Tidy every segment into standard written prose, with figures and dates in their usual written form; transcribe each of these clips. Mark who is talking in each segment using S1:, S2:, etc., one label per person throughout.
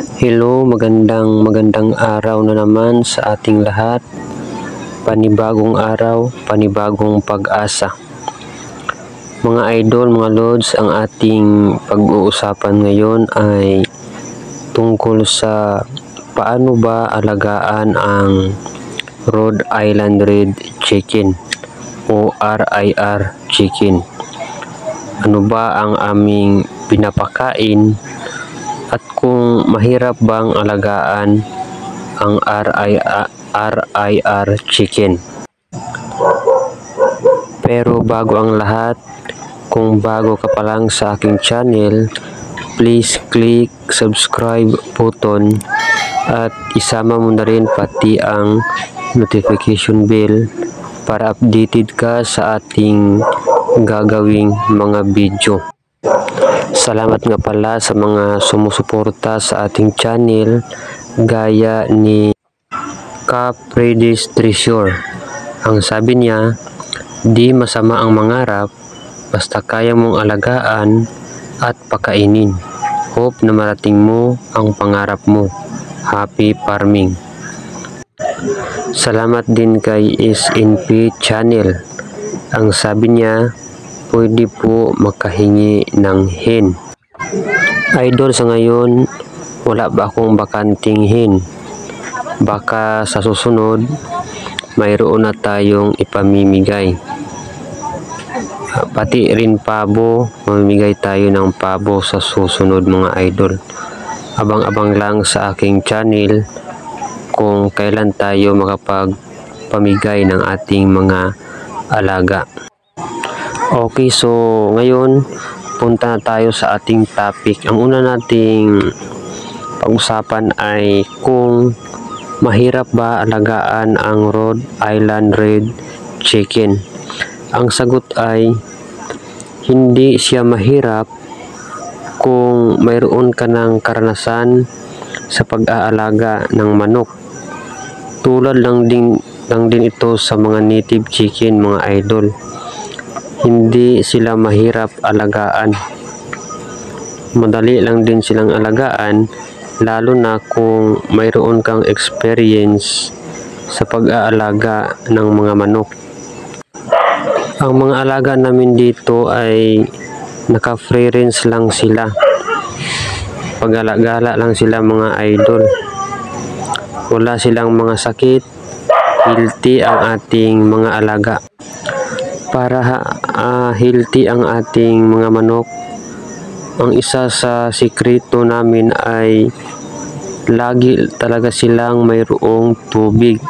S1: Hello, magandang araw na naman sa ating lahat. Panibagong araw, panibagong pag-asa. Mga idol, mga lods, ang ating pag-uusapan ngayon ay tungkol sa paano ba alagaan ang Rhode Island Red Chicken o RIR Chicken. Ano ba ang aming pinapakain at kung mahirap bang alagaan ang RIR Chicken. Pero bago ang lahat, kung bago ka pa lang sa aking channel, please click subscribe button at isama mo na rin pati ang notification bell para updated ka sa ating gagawing mga video. Salamat nga pala sa mga sumusuporta sa ating channel gaya ni Caprides Treasure. Ang sabi niya, di masama ang mangarap basta kaya mong alagaan at pakainin. Hope na marating mo ang pangarap mo. Happy farming. Salamat din kay SNP Channel. Ang sabi niya, pwede po makahingi ng hen. Idol, sa ngayon wala ba akong bakanting hen? Baka sa susunod mayroon na tayong ipamimigay. Pati rin pabo, mamimigay tayo ng pabo sa susunod mga idol. Abang-abang lang sa aking channel kung kailan tayo makapagpamigay ng ating mga alaga. Okay, so ngayon punta na tayo sa ating topic. Ang una nating pag-usapan ay kung mahirap ba alagaan ang Rhode Island Red Chicken. Ang sagot ay hindi siya mahirap kung mayroon ka ng karanasan sa pag-aalaga ng manok. Tulad lang din ito sa mga native chicken mga idol. Hindi sila mahirap alagaan. Madali lang din silang alagaan, lalo na kung mayroon kang experience sa pag-aalaga ng mga manok. Ang mga alaga namin dito ay naka-free range lang sila. Pag-alagala lang sila mga idol. Wala silang mga sakit. Healthy ang ating mga alaga. Para healthy ang ating mga manok, ang isa sa sikreto namin ay lagi talaga silang mayroong tubig,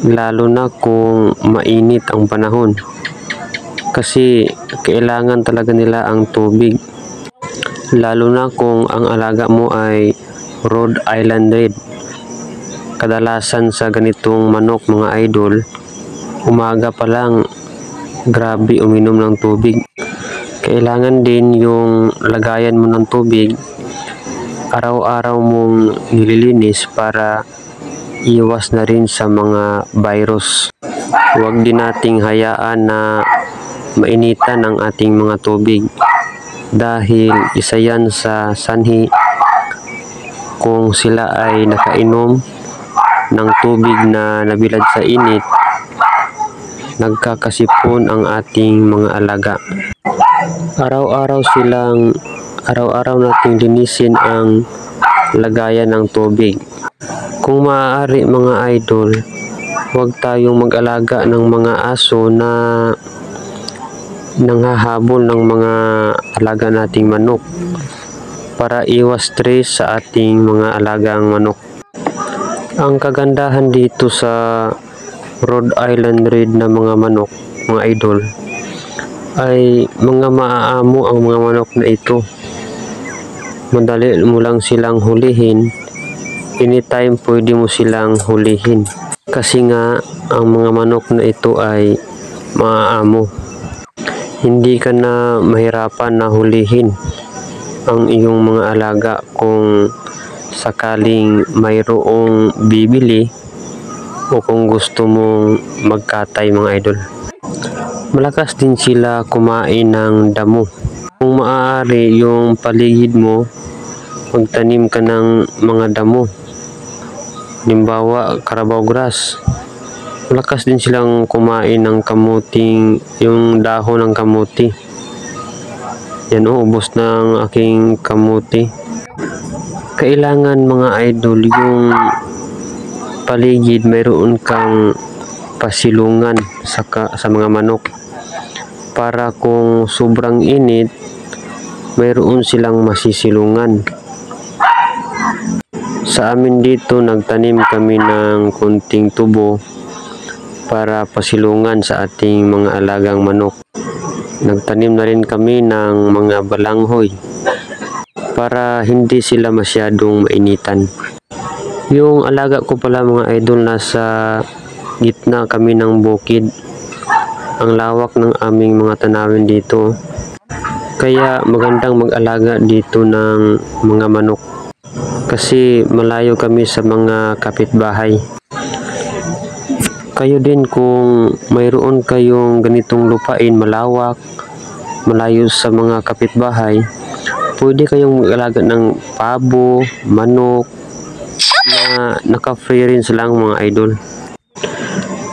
S1: lalo na kung mainit ang panahon, kasi kailangan talaga nila ang tubig, lalo na kung ang alaga mo ay Rhode Island Red. Kadalasan sa ganitong manok mga idol, umaga pa lang grabe uminom ng tubig. Kailangan din yung lagayan mo ng tubig araw-araw mong nililinis para iwas na rin sa mga virus. Huwag din nating hayaan na mainitan ang ating mga tubig dahil isa yan sa sanhi kung sila ay nakainom ng tubig na nabilad sa init, nagkakasipon ang ating mga alaga. Araw-araw nating linisin ang lagayan ng tubig. Kung maaari mga idol, huwag tayong mag-alaga ng mga aso na nanghahabol ng mga alaga nating manok para iwas stress sa ating mga alagang manok. Ang kagandahan dito sa Rhode Island Red na mga manok, mga idol, ay mga maaamo ang mga manok na ito. Madali mo lang silang hulihin. Anytime pwede mo silang hulihin. Kasi nga ang mga manok na ito ay maaamo. Hindi ka na mahirapan na hulihin ang iyong mga alaga kung sakaling mayroong bibili o kung gusto mong magkatay mga idol. Malakas din sila kumain ng damo. Kung maaari yung paligid mo magtanim ka ng mga damo, halimbawa Carabao grass. Malakas din silang kumain ng kamuting, yung dahon ng kamuti. Yan ubos ng aking kamuti. Kailangan mga idol, yung paligid mayroon kang pasilungan sa mga manok, para kung sobrang init mayroon silang masisilungan. Sa amin dito nagtanim kami ng kunting tubo para pasilungan sa ating mga alagang manok. Nagtanim na rin kami ng mga balanghoy para hindi sila masyadong mainitan. Yung alaga ko pala mga idol, nasa gitna kami ng bukid. Ang lawak ng aming mga tanawin dito, kaya magandang mag-alaga dito ng mga manok kasi malayo kami sa mga kapitbahay. Kayo din, kung mayroon kayong ganitong lupain malawak, malayo sa mga kapitbahay, pwede kayong mag-alaga ng pabo, manok na naka-free range lang mga idol.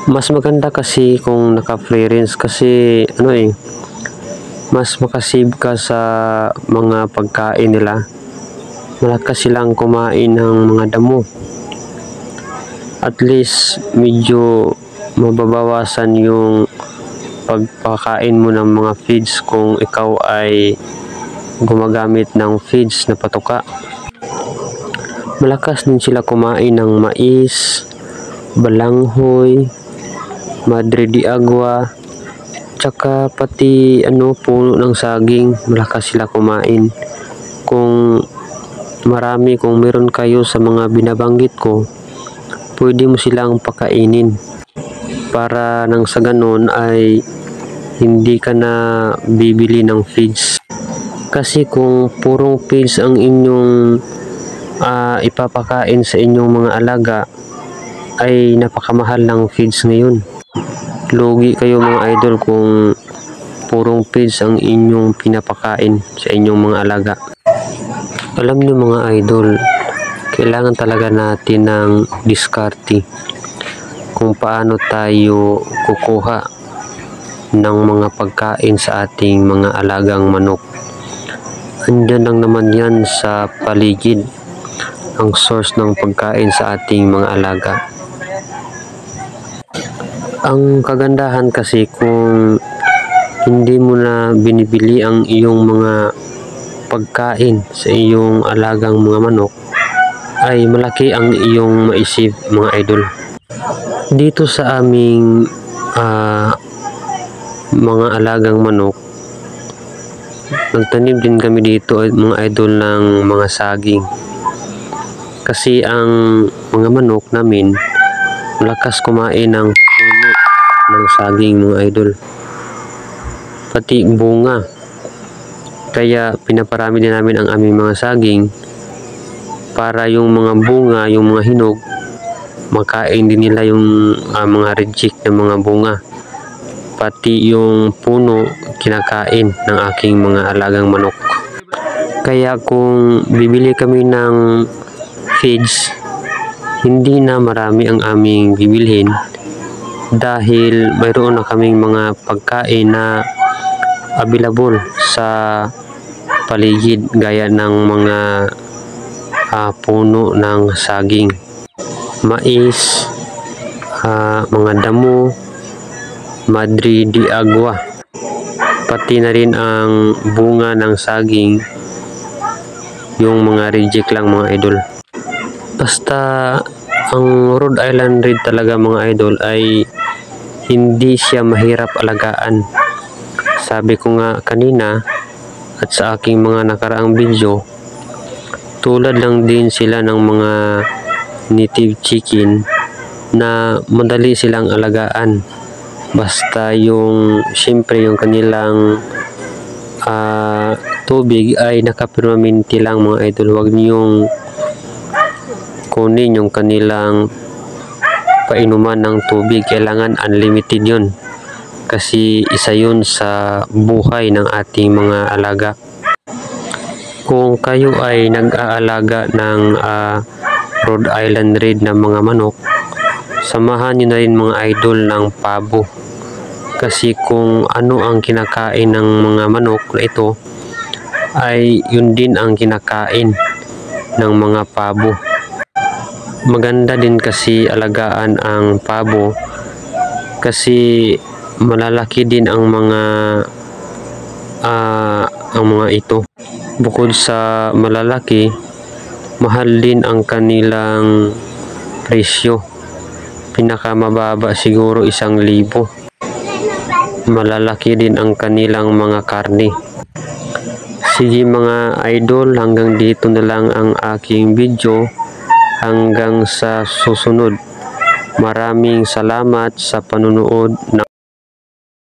S1: Mas maganda kasi kung naka-free range kasi mas makasave ka sa mga pagkain nila. Malakas silang kumain ng mga damo. At least medyo mababawasan yung pagpakain mo ng mga feeds kung ikaw ay gumagamit ng feeds na patuka. Malakas din sila kumain ng mais, balanghoy, madre de agua, tsaka pati puno ng saging. Malakas sila kumain. Kung meron kayo sa mga binabanggit ko, pwede mo silang pakainin para nang sa ganun ay hindi ka na bibili ng feeds. Kasi kung purong feeds ang inyong ipapakain sa inyong mga alaga, ay napakamahal ng feeds ngayon. Lugi kayo mga idol kung purong feeds ang inyong pinapakain sa inyong mga alaga. Alam niyo mga idol, kailangan talaga natin ng diskarte kung paano tayo kukuha ng mga pagkain sa ating mga alagang manok. Andyan lang naman yan sa paligid, ang source ng pagkain sa ating mga alaga. Ang kagandahan kasi kung hindi mo na binibili ang iyong mga pagkain sa iyong alagang mga manok, ay malaki ang iyong maisip mga idol. Dito sa aming mga alagang manok, nagtanim din kami dito mga idol ng mga saging. Kasi ang mga manok namin malakas kumain ng puno ng saging mga idol, pati bunga. Kaya pinaparami din namin ang aming mga saging para yung mga bunga, yung mga hinog, makain din nila yung mga reject ng mga bunga. Pati yung puno kinakain ng aking mga alagang manok. Kaya kung bibili kami ng feeds, hindi na marami ang aming bibilhin dahil mayroon na kaming mga pagkain na available sa paligid, gaya ng mga puno ng saging, mais, mga damo, madre de agua, pati na rin ang bunga ng saging, yung mga reject lang mga idol. Basta ang Rhode Island Red talaga mga idol ay hindi siya mahirap alagaan. Sabi ko nga kanina at sa aking mga nakaraang video, tulad lang din sila ng mga native chicken na madali silang alagaan. Basta siyempre yung kanilang tubig ay nakapermanente lang mga idol. Huwag niyong kunin yung kanilang painuman ng tubig. Kailangan unlimited yun. Kasi isa yun sa buhay ng ating mga alaga. Kung kayo ay nag-aalaga ng Rhode Island Red na mga manok, samahan nyo na rin mga idol ng pabo. Kasi kung ano ang kinakain ng mga manok na ito, ay yun din ang kinakain ng mga pabo. Maganda din kasi alagaan ang pabo kasi malalaki din ang mga ito. Bukod sa malalaki, mahal din ang kanilang presyo. Pinakamababa siguro 1,000. Malalaki din ang kanilang mga karne. Sige mga idol, hanggang dito na lang ang aking video. Hanggang sa susunod. Maraming salamat sa panonood.